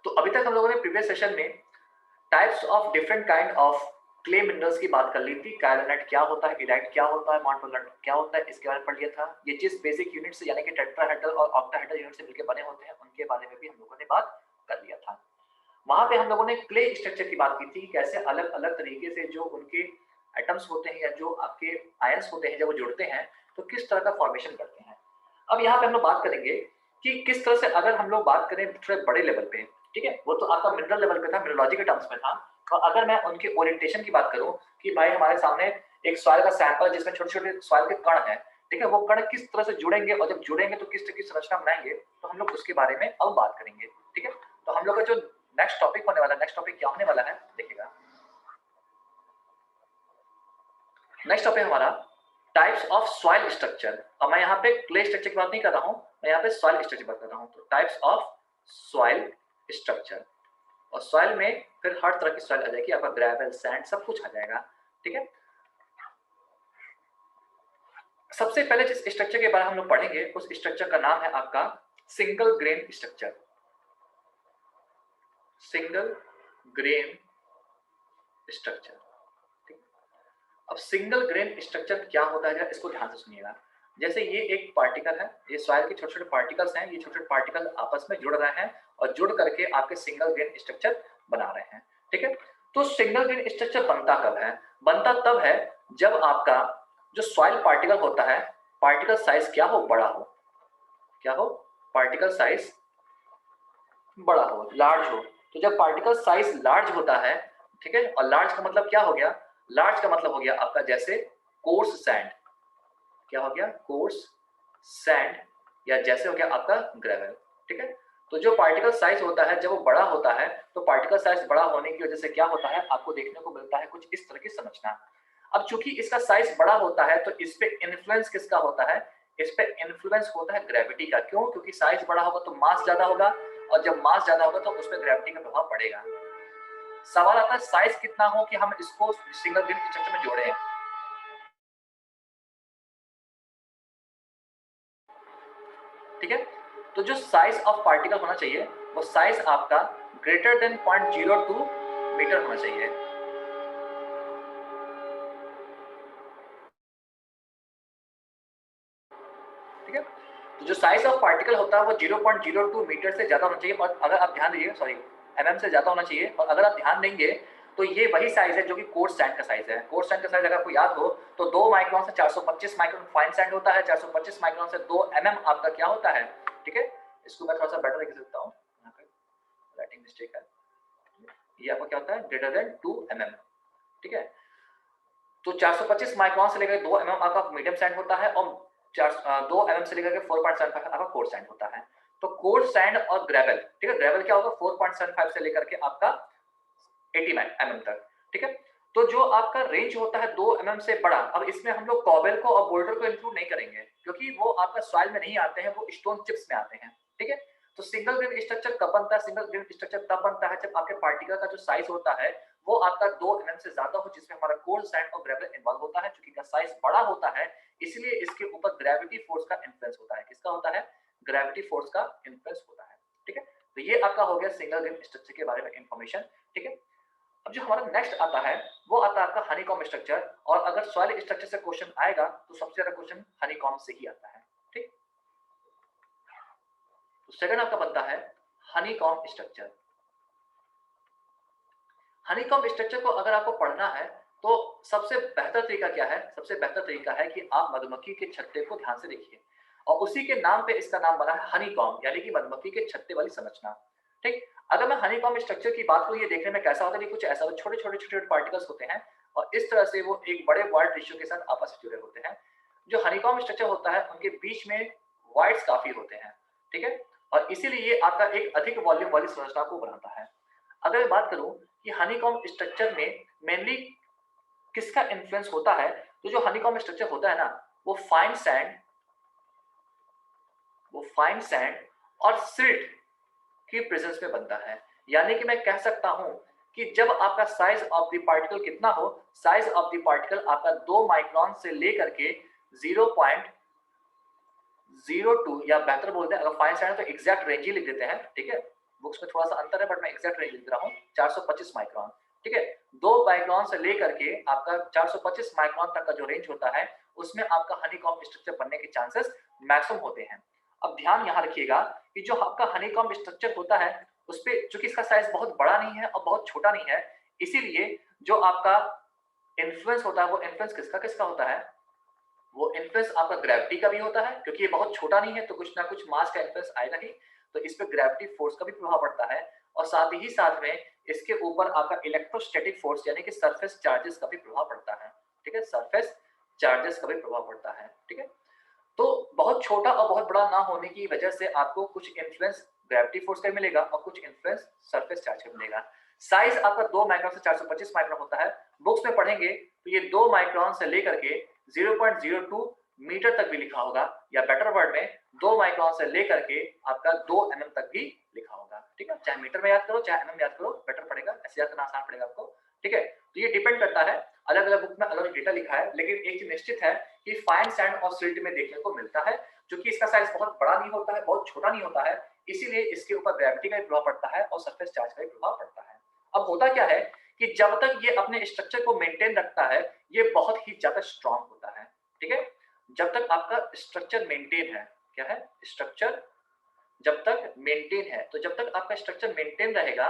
तो अभी तक हम लोगों ने प्रीवियस सेशन में types of different kind of clay minerals की बात कर ली थी। कायलानाइट क्या होता है, इराइट क्या होता है, मोंटोलाइट क्या होता है, इसके बारे में पढ़ लिया था। ये जिस बेसिक यूनिट से यानी कि टेट्राहेड्रल और ऑक्टाहेड्रल यूनिट से मिलकर बने होते हैं उनके बारे में भी हम लोगों ने बात कर लिया था। वहां पे हम लोगों ने क्ले स्ट्रक्चर की बात की थी, कैसे अलग अलग तरीके से जो उनके एटम्स होते हैं या जो आपके आयंस होते हैं जब वो जुड़ते हैं तो किस तरह का फॉर्मेशन करते हैं। अब यहाँ पे हम लोग बात करेंगे कि किस तरह से, अगर हम लोग बात करें थोड़े बड़े लेवल पे, ठीक है, वो तो आपका मिनरल लेवल पे था, मिनरोलॉजी के टर्म्स में था। और अगर मैं उनके ओरिएंटेशन की बात करूं कि भाई हमारे सामने एक सॉइल का सैंपल जिसमें छोटे छोटे सॉइल के कण है, ठीक है, वो कण किस तरह से जुड़ेंगे और जब जुड़ेंगे तो किस तरह की संरचना बनाएंगे, तो हम लोग उसके बारे में अब बात करेंगे। ठीक है, तो हम लोग का जो नेक्स्ट टॉपिक होने वाला है, नेक्स्ट टॉपिक क्या होने वाला है देखिएगा। नेक्स्ट टॉपिक हमारा टाइप्स ऑफ सॉइल स्ट्रक्चर। अब मैं यहाँ पे क्ले स्ट्रक्चर की बात नहीं कर रहा हूँ, मैं यहाँ पे सॉइल स्ट्रक्चर की बात कर रहा हूँ। तो टाइप्स ऑफ सॉइल स्ट्रक्चर, और सॉइल में फिर हर तरह की सॉइल आ जाएगी, आपका ग्रेवल, सैंड, सब कुछ आ जाएगा। ठीक है, सबसे पहले जिस स्ट्रक्चर के बारे में हम लोग पढ़ेंगे उस स्ट्रक्चर का नाम है आपका single grain structure. Single grain structure. अब सिंगल ग्रेन स्ट्रक्चर क्या होता है, इसको ध्यान से सुनिएगा। जैसे ये एक पार्टिकल है, ये सॉइल के छोटे छोटे पार्टिकल्स हैं, ये छोटे छोटे पार्टिकल आपस में जुड़ रहे हैं और जुड़ करके आपके सिंगल ग्रेन स्ट्रक्चर बना रहे हैं। ठीक है, तो सिंगल ग्रेन स्ट्रक्चर बनता कब है? बनता तब है जब आपका जो सॉइल पार्टिकल होता है, पार्टिकल साइज क्या हो, बड़ा हो। क्या हो? पार्टिकल साइज बड़ा हो, लार्ज हो। तो जब पार्टिकल साइज लार्ज होता है, ठीक है, और लार्ज का मतलब क्या हो गया? लार्ज का मतलब हो गया आपका जैसे कोर्स सैंड। क्या हो गया? कोर्स सैंड, या जैसे हो गया आपका ग्रेवल। ठीक है, तो जो पार्टिकल साइज होता है जब वो बड़ा होता है, तो पार्टिकल साइज बड़ा होने की वजह से क्या होता है, आपको देखने को मिलता है कुछ इस तरह की संरचना। अब चूंकि इसका साइज बड़ा होता है तो इस पे इन्फ्लुएंस किसका होता है? इस पे इन्फ्लुएंस होता है ग्रेविटी का। क्यों? क्योंकि साइज बड़ा होगा तो मास ज्यादा होगा, और जब मास ज्यादा होगा तो उस पर ग्रेविटी का प्रभाव पड़ेगा। सवाल आता है साइज कितना हो कि हम इसको सिंगल ग्रेन स्ट्रक्चर में जोड़े। ठीक है, तो जो साइज ऑफ पार्टिकल होना चाहिए वो साइज आपका ग्रेटर देन 0.02 मीटर होना चाहिए। ठीक है, तो जो साइज ऑफ पार्टिकल होता है वो 0.02 मीटर से ज्यादा होना चाहिए। और अगर आप ध्यान दीजिए, सॉरी, एमएम से ज्यादा होना चाहिए। और अगर आप ध्यान देंगे तो ये वही साइज है जो कि कोर्स सैंड का साइज है। कोर्स सैंड का साइज अगर आपको याद हो तो 2 माइक्रोन से 425 माइक्रोन फाइन सैंड होता है, 425 माइक्रोन से 2 एमएम आपका क्या होता है। ठीक है, इसको मैं थोड़ा सा बेटर लिख सकता हूँ, यहाँ पे राइटिंग मिस्टेक है। ये आपका क्या होता है? Greater than 2 MM. ठीक है, तो 425 माइक्रोन से लेकर 2 एमएम आपका मीडियम सैंड होता है, और 2 एमएम से लेकर 4.75 आपका कोर्स सैंड होता है। तो कोर्स सैंड और ग्रेवल, ठीक है, ग्रेवल क्या होगा? 4.75 से लेकर के आपका 80 एमएम तक। ठीक है, तो जो आपका रेंज होता है 2 एमएम से बड़ा, अब इसमें हम लोग कॉबल को और बोल्डर को इंक्लूड नहीं करेंगे क्योंकि वो आपका सॉइल में नहीं आते हैं, वो स्टोन चिप्स में आते हैं। ठीक है, तो सिंगल ग्रेन स्ट्रक्चर कब बनता है? सिंगल ग्रेन स्ट्रक्चर तब बनता है जब आपके पार्टिकल का जो साइज होता है वो आपका 2 एमएम से ज्यादा हो, जिसमें हमारा कोर्स सैंड और ग्रेवल इन्वॉल्व होता है। चूंकि का साइज बड़ा होता है इसलिए इसके ऊपर ग्रेविटी फोर्स का इन्फ्लुएंस होता है। किसका होता है? ग्रेविटी फोर्स का इन्फ्लुएंस होता है। ठीक है, तो ये आपका हो गया सिंगल ग्रेन स्ट्रक्चर के बारे में इंफॉर्मेशन। ठीक है, अब जो हमारा नेक्स्ट आता है वो आता है आपका हनीकॉम्ब स्ट्रक्चर। और अगर सॉइल स्ट्रक्चर से क्वेश्चन आएगा तो सबसे ज्यादा क्वेश्चन हनीकॉम्ब से ही आता है। ठीक, तो सेकंड आपका बनता है हनीकॉम्ब स्ट्रक्चर। हनीकॉम्ब स्ट्रक्चर को अगर आपको पढ़ना है तो सबसे बेहतर तरीका क्या है? सबसे बेहतर तरीका है कि आप मधुमक्खी के छत्ते को ध्यान से देखिए, और उसी के नाम पे इसका नाम बना है हनीकॉम्ब, यानी कि मधुमक्खी के छत्ते वाली संरचना। ठीक, अगर मैं हनीकॉम्ब स्ट्रक्चर की बात करूं, ये देखने में कैसा होता है? कुछ ऐसा, छोटे छोटे छोटे छोटे पार्टिकल्स होते हैं और इस तरह से वो एक बड़े वाइड टिश्यू के साथ आपस में जुड़े होते हैं। जो हनीकॉम्ब स्ट्रक्चर होता है उनके बीच में वाइड्स काफी होते हैं। ठीक है, और इसीलिए ये आपका एक अधिक वॉल्यूम वाली संरचना को बनाता है। अगर मैं बात करूं कि हनीकॉम्ब स्ट्रक्चर में मेनली किसका इन्फ्लुएंस होता है, तो जो हनीकॉम्ब स्ट्रक्चर होता है ना, वो फाइन सैंड और सिल्ट की प्रेजेंस में बनता है। यानी कि मैं कह सकता हूं कि जब आपका साइज ऑफ द पार्टिकल कितना हो, साइज ऑफ द पार्टिकल आपका 2 माइक्रोन से लेकर के 0.02, या बेहतर बोलते हैं अगर फाइन सैंड है तो एग्जैक्ट रेंज ही लिख देते हैं। ठीक है, बुक्स में थोड़ा सा अंतर है बट मैं एग्जैक्ट रेंज लिख रहा हूँ, 425 माइक्रॉन। ठीक है, 2 माइक्रॉन से लेकर के आपका 425 माइक्रॉन तक का जो रेंज होता है उसमें आपका हनीकॉम्ब स्ट्रक्चर बनने के चांसेस मैक्सिमम होते हैं। अब ध्यान यहाँ रखिएगा कि जो आपका हनीकॉम्ब स्ट्रक्चर होता है उस पे चूंकि इसका साइज बहुत बड़ा नहीं है और बहुत छोटा नहीं है, इसीलिए जो आपका इन्फ्लुएंस होता है वो इन्फ्लुएंस किसका किसका होता है, वो इन्फ्लुएंस आपका ग्रेविटी का भी होता है, क्योंकि ये बहुत छोटा नहीं है तो कुछ ना कुछ मास का इन्फ्लुएंस आएगा ही, तो इस पे ग्रेविटी फोर्स का भी प्रभाव पड़ता है, और साथ ही साथ में इसके ऊपर आपका इलेक्ट्रोस्टैटिक फोर्स यानी कि सरफेस चार्जेस का भी प्रभाव पड़ता है। ठीक है, सरफेस चार्जेस का भी प्रभाव पड़ता है। ठीक है, तो बहुत छोटा और बहुत बड़ा ना होने की वजह से आपको कुछ इन्फ्लुएंस ग्रेविटी फोर्स का मिलेगा और कुछ इन्फ्लुएंस सरफेस चार्ज का मिलेगा। साइज आपका 2 माइक्रोन से 425 माइक्रोन होता है। बुक्स में पढ़ेंगे तो ये 2 माइक्रोन से लेकर के 0.02 मीटर तक भी लिखा होगा, या बेटर वर्ड में 2 माइक्रोन से लेकर के आपका 2 mm तक भी लिखा होगा। ठीक है, चाहे मीटर में याद करो चाहे mm याद करो, बेटर पड़ेगा, ऐसे याद करना आसान पड़ेगा आपको। ठीक है, तो ये डिपेंड करता है, अलग अलग बुक में अलग डेटा लिखा है, लेकिन एक चीज निश्चित है कि फाइन सैंड और सिल्ट में देखने को मिलता है, क्योंकि इसका साइज बहुत बड़ा नहीं होता है, बहुत छोटा नहीं होता है, इसीलिए इसके ऊपर ग्रेविटी का भी प्रभाव पड़ता है और सरफेस चार्ज का भी प्रभाव पड़ता है। अब होता क्या है कि जब तक ये अपने स्ट्रक्चर को मेंटेन रखता है ये बहुत ही ज्यादा स्ट्रांग होता है। ठीक है, जब तक आपका स्ट्रक्चर मेंटेन है, क्या है स्ट्रक्चर, जब तक मेंटेन है, तो जब तक आपका स्ट्रक्चर मेंटेन रहेगा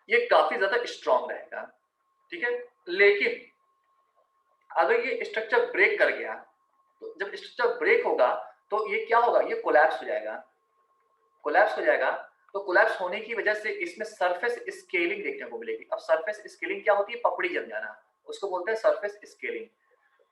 ये काफी ज्यादा स्ट्रांग रहेगा। ठीक है, लेकिन अगर ये स्ट्रक्चर ब्रेक कर गया, तो जब स्ट्रक्चर ब्रेक होगा तो ये क्या होगा, ये कोलैप्स हो जाएगा। कोलैप्स हो जाएगा तो कोलैप्स होने की वजह से इसमें सरफेस स्केलिंग देखने को मिलेगी। अब सरफेस स्केलिंग क्या होती है, पपड़ी जम जाना, उसको बोलते हैं सरफेस स्केलिंग।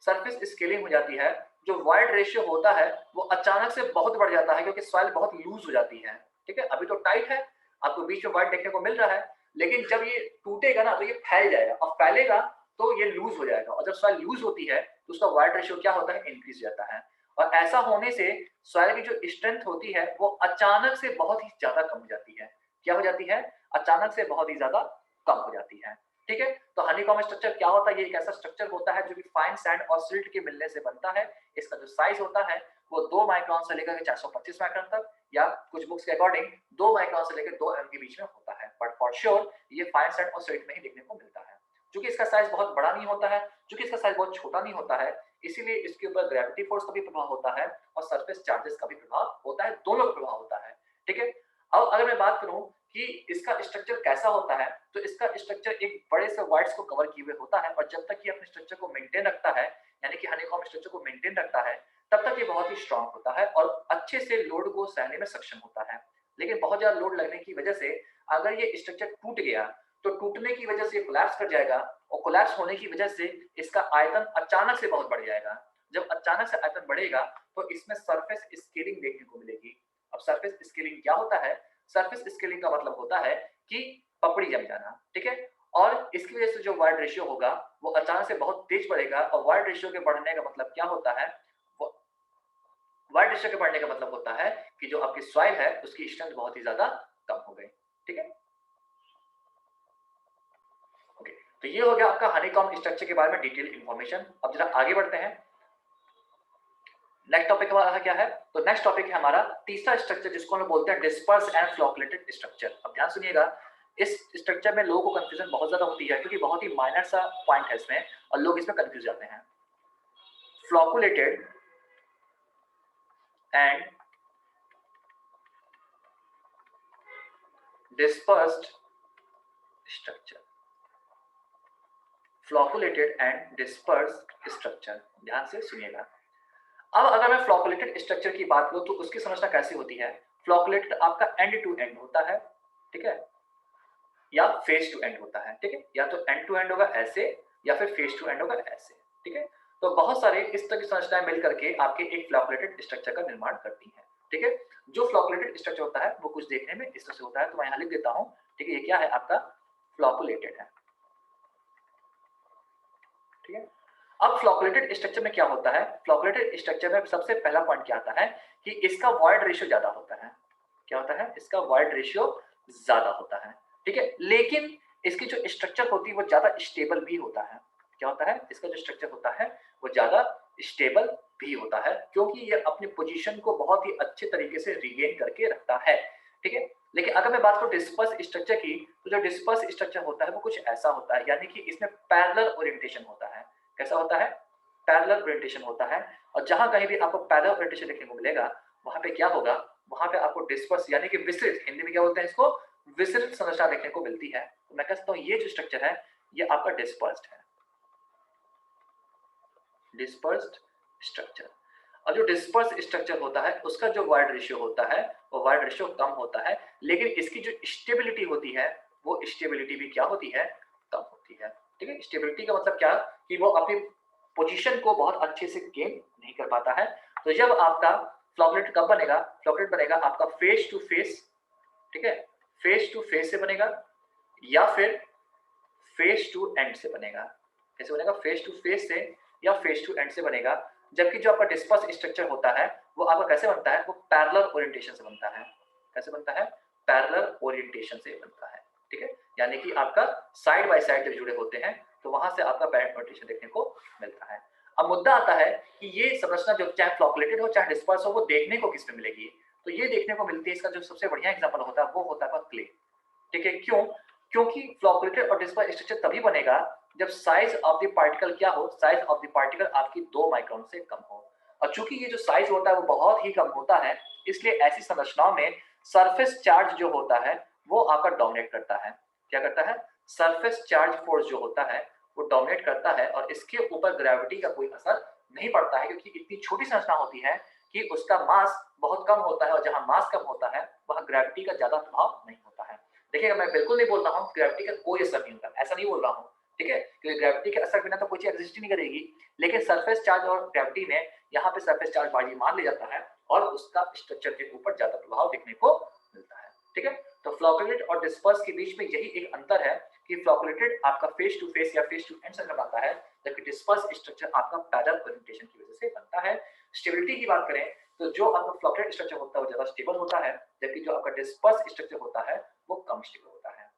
सरफेस स्केलिंग हो जाती है, जो वाइड रेशियो होता है वो अचानक से बहुत बढ़ जाता है क्योंकि सॉइल बहुत लूज हो जाती है। ठीक है, अभी तो टाइट है, आपको बीच में वाइड देखने को मिल रहा है, लेकिन जब ये टूटेगा ना तो ये फैल जाएगा, और फैलेगा तो ये लूज हो जाएगा, और जब सॉइल लूज होती है तो उसका वाइड रेशियो क्या होता है, इंक्रीज जाता है। और ऐसा होने से सॉइल की जो स्ट्रेंथ होती है वो अचानक से बहुत ही ज्यादा कम हो जाती है। क्या हो जाती है, अचानक से बहुत ही ज्यादा कम हो जाती है। ठीक है, तो हनीकॉम्ब स्ट्रक्चर क्या होता है, ये एक ऐसा स्ट्रक्चर होता है जो कि फाइन सैंड और सिल्ट के मिलने से बनता है। इसका जो साइज होता है वो 2 माइक्रॉन से लेकर 425 माइक्रॉन तक, या कुछ बुक्स के अकॉर्डिंग 2 माइक्रॉन से लेकर 2 mm के बीच में होता है, बट फॉर श्योर ये फाइन सैंड और सिल्ट में ही देखने को मिलता है। क्योंकि इसका साइज बहुत बड़ा नहीं होता है, क्योंकि इसका साइज बहुत छोटा नहीं होता है, इसीलिए इसके ऊपर ग्रेविटी फोर्स का भी प्रभाव होता है और सरफेस चार्जेस का भी प्रभाव होता है, दोनों का प्रभाव होता है। ठीक है, अब अगर मैं बात करूं कि इसका स्ट्रक्चर कैसा होता है, तो इसका स्ट्रक्चर एक बड़े से वाइड्स को कवर किए हुए होता है, और जब तक ये अपने स्ट्रक्चर को मेंटेन रखता है, यानी कि हनीकॉम्ब स्ट्रक्चर को मेंटेन रखता है, तब तक ये बहुत ही स्ट्रांग होता है और अच्छे से लोड को सहने में सक्षम होता है। लेकिन बहुत ज्यादा लोड लगने की वजह से अगर ये स्ट्रक्चर टूट गया तो टूटने की वजह से कोलैप्स कर जाएगा, और कोलैप्स होने की वजह से इसका आयतन अचानक से बहुत बढ़ जाएगा। जब अचानक से आयतन बढ़ेगा तो इसमें सरफेस स्केलिंग देखने को मिलेगी। अब सरफेस स्केलिंग क्या होता है, सरफेस स्केलिंग का मतलब होता है कि पपड़ी जम जाना। ठीक है, और इसकी वजह से जो वाइड रेशियो होगा वो अचानक से बहुत तेज बढ़ेगा, और वाइड रेशियो के बढ़ने का मतलब क्या होता है, वाइड रेशियो के बढ़ने का मतलब होता है कि जो आपकी सॉइल है उसकी स्ट्रेंथ बहुत ही ज्यादा कम हो गई। ठीक है, ओके, तो ये हो गया आपका हनीकॉम्ब स्ट्रक्चर के बारे में डिटेल इंफॉर्मेशन। अब जरा आगे बढ़ते हैं, नेक्स्ट टॉपिक हमारा क्या है, तो नेक्स्ट टॉपिक है हमारा तीसरा स्ट्रक्चर जिसको हम बोलते हैं डिस्पर्स एंड फ्लोकुलेटेड स्ट्रक्चर। अब ध्यान सुनिएगा, इस स्ट्रक्चर में लोगों को कंफ्यूजन बहुत ज्यादा होती है क्योंकि बहुत ही माइनर सा पॉइंट है इसमें और लोग इसमें कंफ्यूज जाते हैं। Flocculated and dispersed structure, flocculated and dispersed structure, ध्यान से सुनिएगा। अब अगर मैं फ्लोकुलेटेड स्ट्रक्चर की बात करूं तो उसकी समझना कैसी होती है, फ्लोकुलेटेड आपका एंड टू एंड होता है, ठीक है, या फेस टू एंड होता है। ठीक है, या तो एंड टू एंड होगा ऐसे, या फिर फेस टू एंड होगा ऐसे। ठीक है, तो बहुत सारे इस तरह की संरचनाएं मिल करके आपके एक फ्लोकुलेटेड स्ट्रक्चर का निर्माण करती हैं। ठीक है, जो फ्लोकुलेटेड स्ट्रक्चर होता है वो कुछ देखने में इस तरह से होता है, तो मैं यहाँ लिख देता हूँ। ठीक है, ये क्या है आपका फ्लोकुलेटेड है। ठीक है, अब फ्लोकुलेटेड स्ट्रक्चर में क्या होता है, फ्लोकुलेटेड स्ट्रक्चर में सबसे पहला पॉइंट क्या आता है कि इसका वॉइड रेशियो ज्यादा होता है। क्या होता है, इसका वॉइड रेशियो ज्यादा होता है। ठीक है, लेकिन इसकी जो स्ट्रक्चर होती है वो ज्यादा स्टेबल भी होता है। क्या होता है, इसका जो स्ट्रक्चर होता है वो ज्यादा स्टेबल भी होता है, क्योंकि ये अपनी पोजीशन को बहुत ही अच्छे तरीके से रिगेन करके रखता है। ठीक है, लेकिन अगर मैं बात करूँ डिस्पर्स स्ट्रक्चर की, तो जो डिस्पर्स स्ट्रक्चर होता है वो कुछ ऐसा होता है, यानी कि इसमें पैरेलल ओरिएंटेशन होता है। कैसा होता है? पैरेलल ओरिएंटेशन होता है। और जहाँ कहीं भी आपको पैरेलल ओरिएंटेशन देखने को मिलेगा, वहाँ पे क्या होगा? वहाँ पे आपको डिस्पर्स यानी कि विस्तृत, हिंदी में क्या बोलते हैं इसको? विस्तृत संरचना देखने को मिलती है। तो मैं कह सकता हूँ ये जो स्ट्रक्चर है, ये आपका डिस्पर्स्ड है। Dispersed structure. और जो डिस्पर्स स्ट्रक्चर होता है उसका जो वाइड रेशियो होता है वो वाइड रेशियो कम होता है, लेकिन इसकी जो स्टेबिलिटी होती है वो स्टेबिलिटी भी क्या होती है? कम होती है। ठीक है, स्टेबिलिटी का मतलब क्या कि वो अपनी पोजीशन को बहुत अच्छे से गेन नहीं कर पाता है। तो जब आपका फ्लॉकलेट कब बनेगा? फ्लॉकलेट बनेगा आपका फेस टू फेस, ठीक है, फेस टू फेस से बनेगा या फिर फेस टू एंड से बनेगा। कैसे बनेगा? फेस टू फेस से या फेस टू एंड से बनेगा। जबकि जो आपका डिस्पर्स स्ट्रक्चर होता है वो आपका कैसे बनता है? वो पैरेलल ओरिएंटेशन से बनता है। कैसे बनता है? पैरेलल ओरिएंटेशन से बनता है। ठीक है, यानी कि आपका साइड बाय साइड जब जुड़े होते हैं तो वहां से आपका पैरेलल ओरिएंटेशन देखने को मिलता है। अब मुद्दा आता है कि ये संरचना जो चाहे फ्लॉकुलेटेड हो चाहे डिस्पर्स हो, वो देखने को किस में मिलेगी? तो ये देखने को मिलती है, इसका जो सबसे बढ़िया एग्जाम्पल होता है वो होता है क्ले। ठीक है, क्यों? क्योंकि फ्लॉकुलेटेड और डिस्पर्स स्ट्रक्चर तभी बनेगा जब साइज ऑफ द पार्टिकल क्या हो? साइज ऑफ द पार्टिकल आपकी 2 माइक्रोन से कम हो। और चूंकि ये जो साइज होता है वो बहुत ही कम होता है, इसलिए ऐसी संरचनाओं में सरफेस चार्ज जो होता है वो आपका डोमिनेट करता है। क्या करता है? सरफेस चार्ज फोर्स जो होता है वो डोमिनेट करता है और इसके ऊपर ग्रेविटी का कोई असर नहीं पड़ता है, क्योंकि इतनी छोटी संरचना होती है कि उसका मास बहुत कम होता है, और जहां मास कम होता है वहां ग्रेविटी का ज्यादा प्रभाव नहीं होता है। देखिएगा, मैं बिल्कुल नहीं बोल रहा हूँ ग्रेविटी का कोई असर नहीं होता, ऐसा नहीं बोल रहा हूँ। ठीक है, क्योंकि ग्रेविटी के असर बिना तो कोई चीज एग्जिस्ट ही नहीं करेगी। लेकिन सरफेस चार्ज और ग्रेविटी में यहाँ पे सरफेस चार्ज बाजी मान लिया जाता है और उसका स्ट्रक्चर के ऊपर ज्यादा प्रभाव देखने को मिलता है। ठीक है, तो फ्लॉकुलेटेड और डिस्पर्स के बीच में यही एक अंतर है कि फ्लॉकुलेटेड आपका फेस टू फेस या फेस टू एंड से बनता है, जबकि डिस्पर्स स्ट्रक्चर आपका पैरेलल ओरिएंटेशन की वजह से बनता है। स्टेबिलिटी की बात करें तो जो आपका फ्लॉकुलेटेड स्ट्रक्चर होता है वो ज्यादा स्टेबल होता है, जबकि जो आपका डिस्पर्स स्ट्रक्चर होता है वो कम स्टेबल होता है।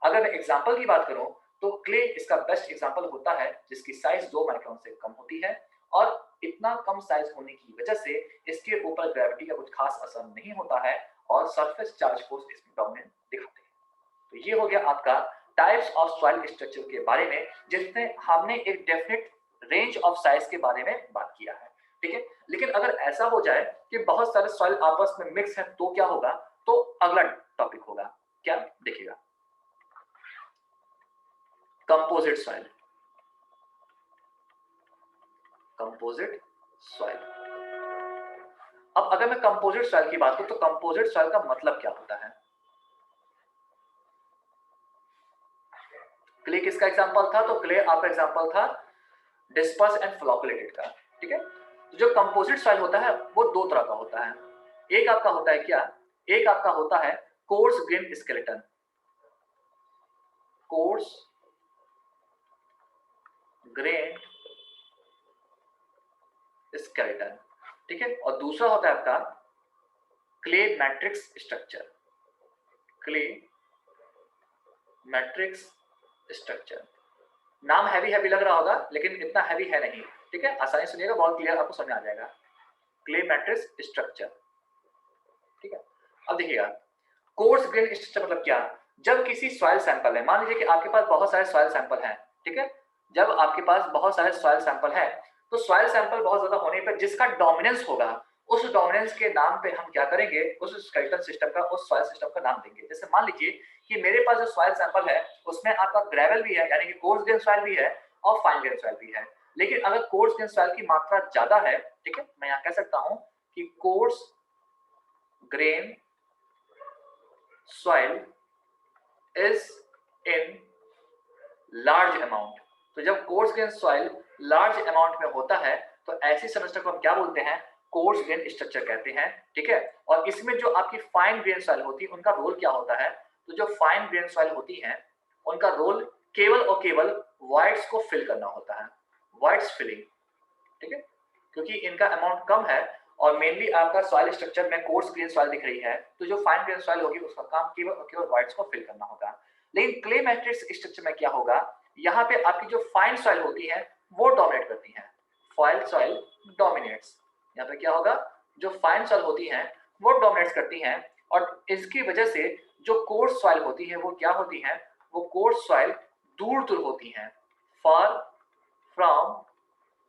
अगर मैं एग्जांपल की बात करूं तो क्ले इसका बेस्ट एग्जांपल होता है, जिसकी साइज 2 माइक्रोन से कम होती है और इतना कम साइज होने की वजह से इसके ऊपर ग्रेविटी का कुछ खास असर नहीं होता है और सरफेस चार्ज फोर्स इसमें डोमिनेंट दिखाते हैं। तो ये हो गया आपका टाइप्स ऑफ सॉइल स्ट्रक्चर के बारे में, जिसमें हमने एक डेफिनेट रेंज ऑफ साइज के बारे में बात किया है। ठीक है, लेकिन अगर ऐसा हो जाए कि बहुत सारे सॉइल आपस में मिक्स है तो क्या होगा? तो अगला टॉपिक होगा क्या? देखिएगा, कंपोजिट सॉइल। Composite soil. अब अगर मैं कंपोजिट सॉइल की बात करूं तो कंपोजिट सॉइल का मतलब क्या होता है? क्ले किसका एग्जांपल था? तो क्ले आपका एग्जांपल था डिस्पर्स एंड फ्लॉकुलेटेड का। ठीक है, तो जो कंपोजिट सॉइल होता है वो दो तरह का होता है। एक आपका होता है क्या? एक आपका होता है coarse grain skeleton. Coarse grain skeleton. ठीक है, और दूसरा होता है आपका clay matrix structure. Clay matrix structure. नाम हैवी हैवी लग रहा होगा लेकिन इतना हैवी है नहीं। ठीक है, आसानी सुनिएगा, बहुत क्लियर आपको समझ आ जाएगा। Clay matrix structure. ठीक है, अब देखिएगा कोर्स ग्रेन स्ट्रक्चर मतलब क्या? जब किसी सॉइल सैंपल है, मान लीजिए कि आपके पास बहुत सारे सॉइल सैंपल हैं। ठीक है, जब आपके पास बहुत सारे सॉइल सैंपल है तो सॉइल सैंपल बहुत ज्यादा होने पर जिसका डोमिनेंस होगा उस डोमिनेंस के नाम पे हम क्या करेंगे? उस स्केलेटन सिस्टम का, उस सॉइल सिस्टम का नाम देंगे। जैसे मान लीजिए कि मेरे पास जो सॉइल सैंपल है उसमें आपका ग्रेवल भी है, यानी कि कोर्स ग्रेन सॉइल भी है और फाइन ग्रेन सॉइल भी है। लेकिन अगर कोर्स ग्रेन सॉइल की मात्रा ज्यादा है, ठीक है, मैं यहाँ कह सकता हूं कि coarse grain soil is in large amount। तो जब coarse grain soil large amount में होता है तो ऐसी संरचना को हम क्या बोलते हैं? कोर्स ग्रेन स्ट्रक्चर कहते हैं। ठीक है, और इसमें जो आपकी फाइन ग्रेन सॉइल होती है उनका रोल क्या होता है? तो जो फाइन ग्रेन सॉइल होती है उनका रोल केवल और केवल वॉइड्स को फिल करना होता है, वॉइड्स फिलिंग। ठीक है, क्योंकि इनका अमाउंट कम है और मेनली आपका सॉइल स्ट्रक्चर में कोर्स ग्रेन सॉइल दिख रही है, तो जो फाइन ग्रेन सॉइल होगी उसका काम केवल और केवल वॉइड्स को फिल करना होगा। लेकिन क्ले मैट्रिक्स स्ट्रक्चर में क्या होगा? यहाँ पे आपकी जो फाइन सॉइल होती है वो डोमिनेट करती है। Fine soil dominates. यहाँ पे क्या होगा? जो फाइन सॉइल होती है वो डोमिनेट करती हैं और इसकी वजह से जो कोर्स सॉइल होती है वो क्या होती है, वो कोर्स सॉइल दूर दूर होती हैं, फार फ्रॉम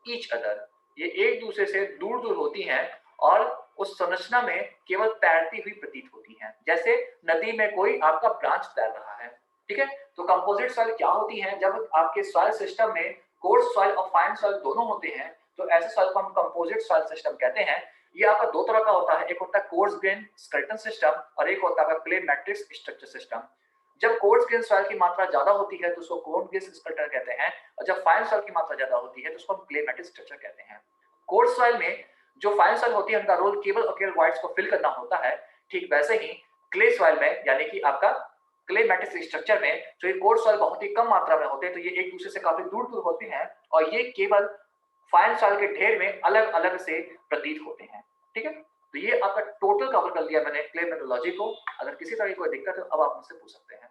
ईच अदर। ये एक दूसरे से दूर दूर होती हैं और उस संरचना में केवल तैरती हुई प्रतीत होती हैं, जैसे नदी में कोई आपका ब्रांच तैर रहा है। ठीक है, तो कंपोजिट सॉइल क्या होती है, जब आपके सॉइल सिस्टम में कोर्स सॉइल और फाइन सॉइल दोनों होते हैं तो ऐसे सॉइल को हम कंपोजिट सॉइल सिस्टम कहते हैं। ये आपका दो तरह का होता है, एक होता है कोर्स ग्रेन स्केलेटन सिस्टम और एक होता है क्ले मैट्रिक्स स्ट्रक्चर सिस्टम। जब कोर्स ग्रेन सॉइल की मात्रा ज्यादा होती है तो उसको कोर्स ग्रेन स्केलेटन कहते हैं, और जब फाइन सॉइल की मात्रा ज्यादा होती है तो उसको हम क्ले मैट्रिक्स स्ट्रक्चर कहते हैं। कोर्स सॉइल में जो फाइन सॉइल होती है उनका रोल केवल और केवल वॉइड्स को फिल करना होता है। ठीक वैसे ही क्ले सॉइल में यानी कि आपका क्ले मैट्रिक्स स्ट्रक्चर में जो ये कोर्स सॉइल बहुत ही कम मात्रा में होते हैं, तो ये एक दूसरे से काफी दूर दूर होते हैं और ये केवल फाइन सॉइल के ढेर में अलग अलग से प्रतीत होते हैं। ठीक है, तो ये आपका टोटल कवर कर लिया मैंने क्ले मेथोडोलॉजी को। अगर किसी तरह की कोई दिक्कत है अब आप मुझसे पूछ सकते हैं।